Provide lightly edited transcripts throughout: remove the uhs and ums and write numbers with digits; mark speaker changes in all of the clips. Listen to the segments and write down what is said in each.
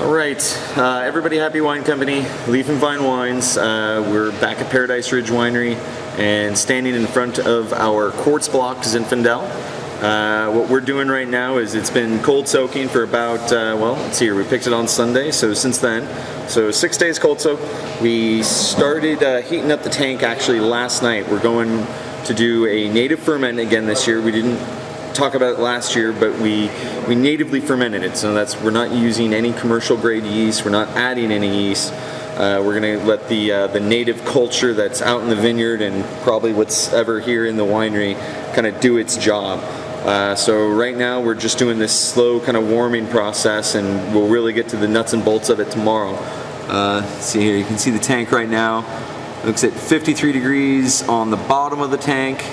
Speaker 1: Alright, everybody happy wine company, Leaf and Vine Wines. We're back at Paradise Ridge Winery and standing in front of our Quartz Block Zinfandel. What we're doing right now is it's been cold soaking for about, well, let's see here, we picked it on Sunday, so since then. So 6 days cold soak. We started heating up the tank actually last night. We're going to do a native ferment again this year. We didn't talk about it last year, but we natively fermented it, so we're not using any commercial grade yeast, we're not adding any yeast. We're going to let the native culture that's out in the vineyard and probably what's ever here in the winery kind of do its job. So right now we're just doing this slow kind of warming process, and we'll really get to the nuts and bolts of it tomorrow. See here, you can see the tank right now. It looks at 53 degrees on the bottom of the tank.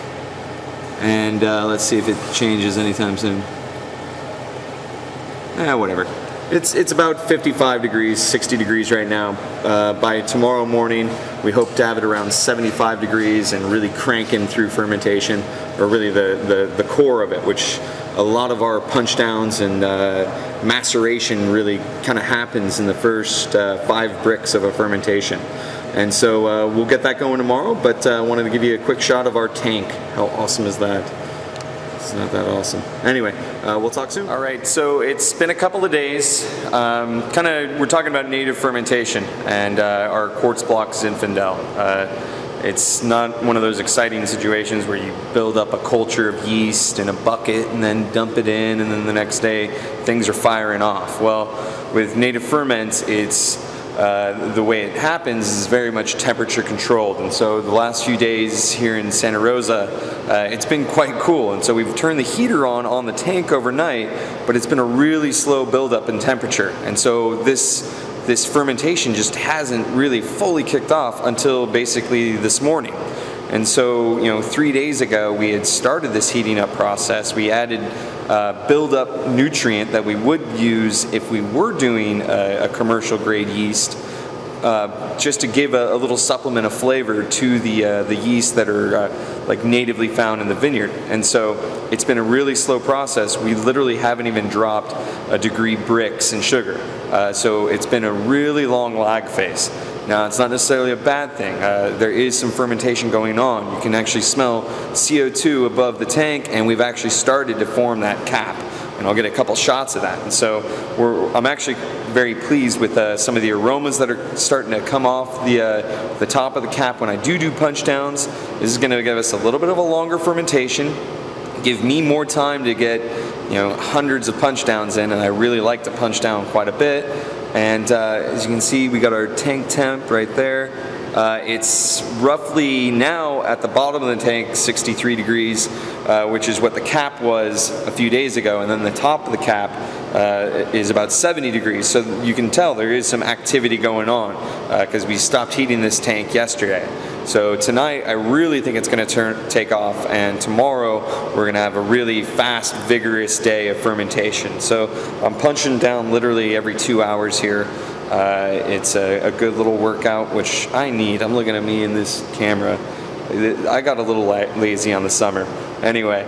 Speaker 1: And let's see if it changes anytime soon. Whatever. It's about 55 degrees, 60 degrees right now. By tomorrow morning, we hope to have it around 75 degrees and really cranking through fermentation, or really the core of it, which a lot of our punch downs and maceration really kind of happens in the first 5 bricks of a fermentation. And so we'll get that going tomorrow, but I wanted to give you a quick shot of our tank. How awesome is that? It's not that awesome. Anyway, we'll talk soon. All right, so it's been a couple of days. We're talking about native fermentation and our Quartz Block Zinfandel. It's not one of those exciting situations where you build up a culture of yeast in a bucket and then dump it in, and then the next day things are firing off. Well, with native ferments, it's the way it happens is very much temperature controlled, and so the last few days here in Santa Rosa it's been quite cool, and so we've turned the heater on the tank overnight, but it's been a really slow buildup in temperature, and so this fermentation just hasn't really fully kicked off until basically this morning. And so, 3 days ago we had started this heating up process. We added build-up nutrient that we would use if we were doing a commercial grade yeast, just to give a little supplement of flavor to the yeast that are like natively found in the vineyard. And so it's been a really slow process. We literally haven't even dropped a degree bricks in sugar. So it's been a really long lag phase. Now, it's not necessarily a bad thing. There is some fermentation going on. You can actually smell CO2 above the tank, and we've actually started to form that cap. And I'll get a couple shots of that. And so I'm actually very pleased with some of the aromas that are starting to come off the top of the cap when I do punch downs. This is going to give us a little bit of a longer fermentation, give me more time to get hundreds of punch downs in, and I really like to punch down quite a bit. And as you can see, we got our tank temp right there. It's roughly now at the bottom of the tank 63 degrees, which is what the cap was a few days ago, and then the top of the cap is about 70 degrees. So you can tell there is some activity going on because we stopped heating this tank yesterday. So tonight I really think it's going to take off, and tomorrow we're going to have a really fast, vigorous day of fermentation. So I'm punching down literally every 2 hours here. It's a good little workout, which I need. I'm looking at me in this camera. I got a little lazy on the summer. Anyway,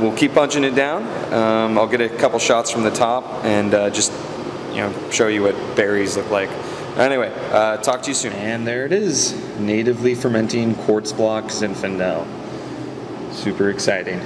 Speaker 1: we'll keep punching it down. I'll get a couple shots from the top and just show you what berries look like. Anyway, talk to you soon. And there it is, natively fermenting Quartz Block Zinfandel. Super exciting.